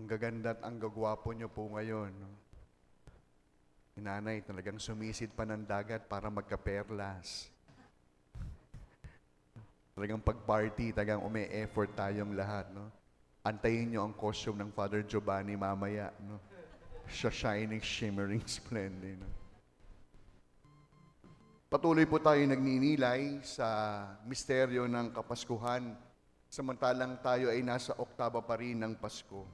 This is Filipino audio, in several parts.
Ang gaganda at ang gagwapo niyo po ngayon. No? Nanay, talagang sumisid pa ng dagat para magkaperlas. Talagang pag-party, talagang umi-effort tayong lahat. No? Antayin niyo ang costume ng Father Giovanni mamaya. No? Siya shining, shimmering, splendid. No? Patuloy po tayo nagninilay sa misteryo ng Kapaskuhan, samantalang tayo ay nasa oktaba pa rin ng Pasko.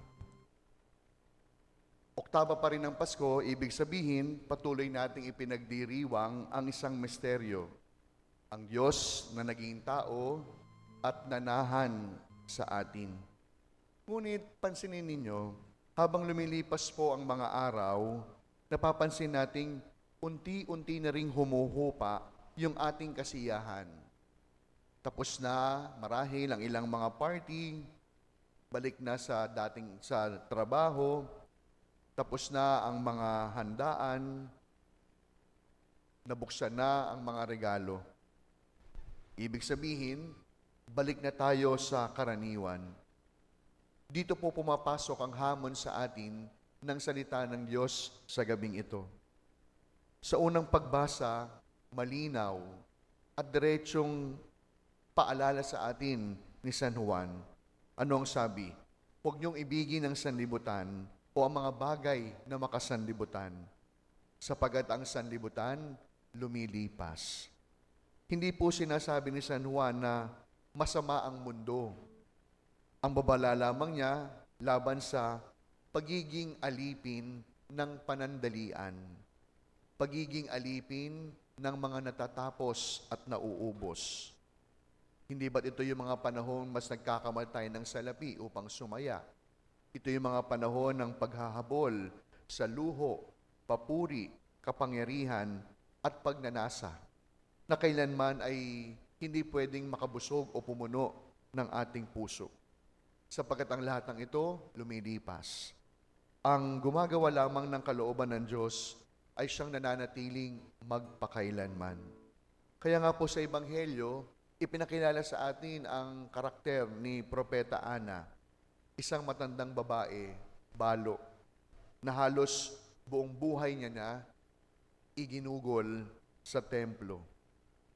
Oktaba pa rin ng Pasko, ibig sabihin, patuloy nating ipinagdiriwang ang isang misteryo. Ang Diyos na naging tao at nanahan sa atin. Ngunit pansinin ninyo, habang lumilipas po ang mga araw, napapansin nating unti-unti na ring humuhupa yung ating kasiyahan. Tapos na marahil ang ilang mga party, balik na sa trabaho, tapos na ang mga handaan, nabuksan na ang mga regalo. Ibig sabihin, balik na tayo sa karaniwan. Dito po pumapasok ang hamon sa atin ng salita ng Diyos sa gabing ito. Sa unang pagbasa, malinaw at diretsong paalala sa atin ni San Juan. Ano ang sabi? Huwag niyong ibigin ang sanlibutan o ang mga bagay na makasanlibutan, sapagat ang sanlibutan lumilipas. Hindi po sinasabi ni San Juan na masama ang mundo. Ang babala lamang niya laban sa pagiging alipin ng panandalian, pagiging alipin ng mga natatapos at nauubos. Hindi ba't ito yung mga panahon mas nagkakamatay ng salapi upang sumaya? Ito yung mga panahon ng paghahabol sa luho, papuri, kapangyarihan, at pagnanasa na kailanman ay hindi pwedeng makabusog o pumuno ng ating puso. Sapagkat ang lahat ng ito lumilipas. Ang gumagawa lamang ng kalooban ng Diyos ay siyang nananatiling magpakailanman. Kaya nga po sa Ebanghelyo, ipinakilala sa atin ang karakter ni Propeta Ana, isang matandang babae, balo, na halos buong buhay niya na iginugol sa templo,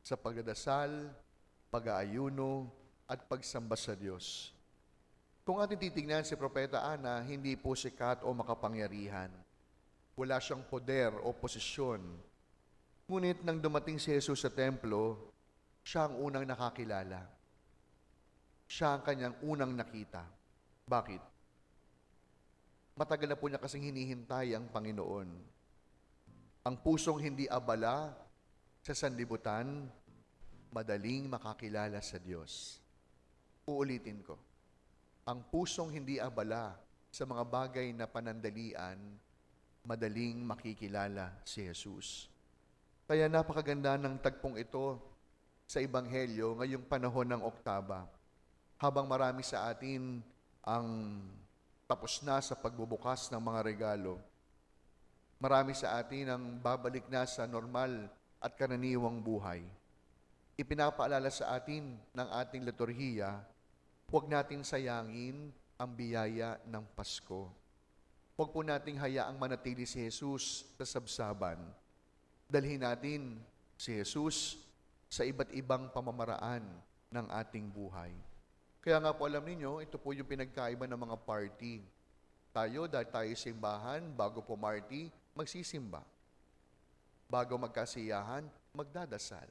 sa pagdadasal, pag-aayuno, at pagsamba sa Diyos. Kung ating titignan si Propeta Ana, hindi po sikat o makapangyarihan. Wala siyang poder o posisyon. Ngunit nang dumating si Jesus sa templo, siya ang unang nakakilala. Siya ang kanyang unang nakita. Bakit? Matagal na po niya kasing hinihintay ang Panginoon. Ang pusong hindi abala sa sanlibutan, madaling makakilala sa Diyos. Uulitin ko. Ang pusong hindi abala sa mga bagay na panandalian, madaling makikilala si Jesus. Kaya napakaganda ng tagpong ito sa Ebanghelyo ngayong panahon ng Oktaba. Habang marami sa atin ang tapos na sa pagbubukas ng mga regalo. Marami sa atin ang babalik na sa normal at karaniwang buhay. Ipinapaalala sa atin ng ating liturhiya, huwag nating sayangin ang biyaya ng Pasko. Huwag po nating hayaang manatili si Jesus sa sabsaban. Dalhin natin si Jesus sa iba't ibang pamamaraan ng ating buhay. Kaya nga po alam niyo, ito po yung pinagkaiba ng mga party. Tayo, dahil tayo simbahan, bago pumarty, magsisimba. Bago magkasiyahan, magdadasal.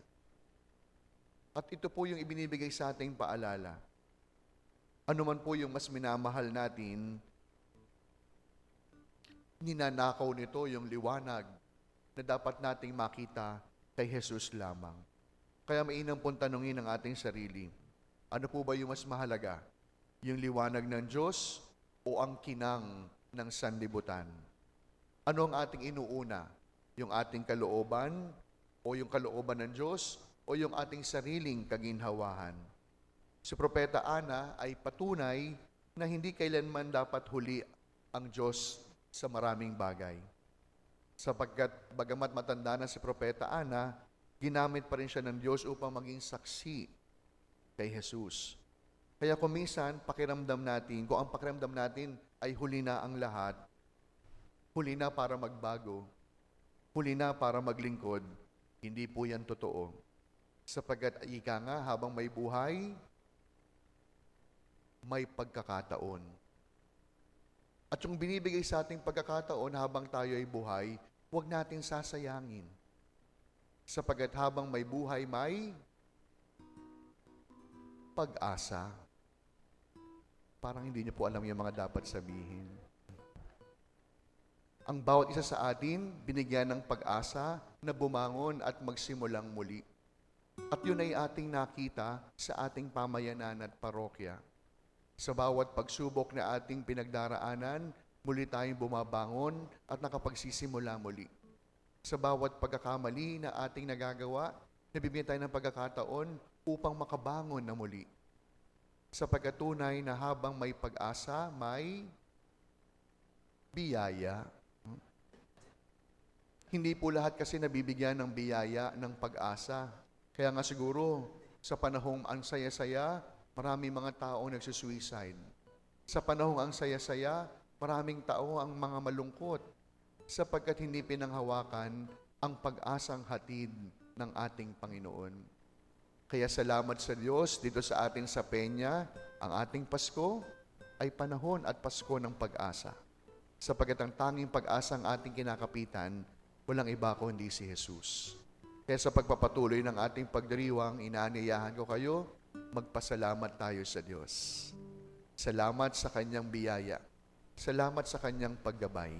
At ito po yung ibinibigay sa ating paalala. Ano man po yung mas minamahal natin, ninanakaw nito yung liwanag na dapat nating makita kay Jesus lamang. Kaya mainam pong tanungin ang ating sarili, ano po ba yung mas mahalaga? Yung liwanag ng Diyos o ang kinang ng sanlibutan? Ano ang ating inuuna? Yung ating kalooban o yung kalooban ng Diyos o yung ating sariling kaginhawahan? Si Propeta Ana ay patunay na hindi kailanman dapat huli ang Diyos sa maraming bagay. Sapagkat bagamat matanda na si Propeta Ana, ginamit pa rin siya ng Diyos upang maging saksi kay Jesus. Kaya kung minsan, pakiramdam natin, kung ang pakiramdam natin ay huli na ang lahat, huli na para magbago, huli na para maglingkod, hindi po yan totoo. Sapagkat ika nga, habang may buhay, may pagkakataon. At yung binibigay sa ating pagkakataon habang tayo ay buhay, huwag natin sasayangin. Sapagkat habang may buhay, may pag-asa. Parang hindi niyo po alam yung mga dapat sabihin. Ang bawat isa sa atin, binigyan ng pag-asa na bumangon at magsimulang muli. At yun ay ating nakita sa ating pamayanan at parokya. Sa bawat pagsubok na ating pinagdaraanan, muli tayong bumabangon at nakapagsisimula muli. Sa bawat pagkakamali na ating nagagawa, nabibigyan tayo ng pagkakataon upang makabangon na muli. Sa pagkatunay na habang may pag-asa, may biyaya. Hindi po lahat kasi nabibigyan ng biyaya ng pag-asa. Kaya nga siguro, sa panahong ang saya-saya, maraming mga tao nagsusuicide. Sa panahong ang saya-saya, maraming tao ang mga malungkot sapagkat hindi pinanghawakan ang pag-asang hatid ng ating Panginoon. Kaya salamat sa Diyos dito sa atin sa Peña, ang ating Pasko ay panahon at Pasko ng pag-asa. Sapagkat ang tanging pag-asa ang ating kinakapitan, walang iba kundi si Jesus. Kaya sa pagpapatuloy ng ating pagdiriwang, inaanyayahan ko kayo, magpasalamat tayo sa Diyos. Salamat sa Kanyang biyaya. Salamat sa Kanyang paggabay.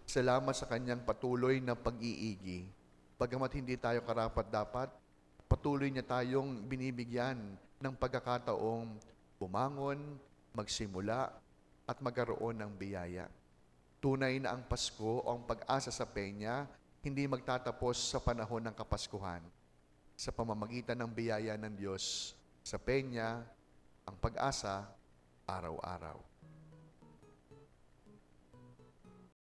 Salamat sa Kanyang patuloy na pag-iigi. Bagamat hindi tayo karapat-dapat, patuloy niya tayong binibigyan ng pagkakataong bumangon, magsimula, at magkaroon ng biyaya. Tunay na ang Pasko o ang pag-asa sa Peña, hindi magtatapos sa panahon ng Kapaskuhan. Sa pamamagitan ng biyaya ng Diyos, sa Peña, ang pag-asa, araw-araw.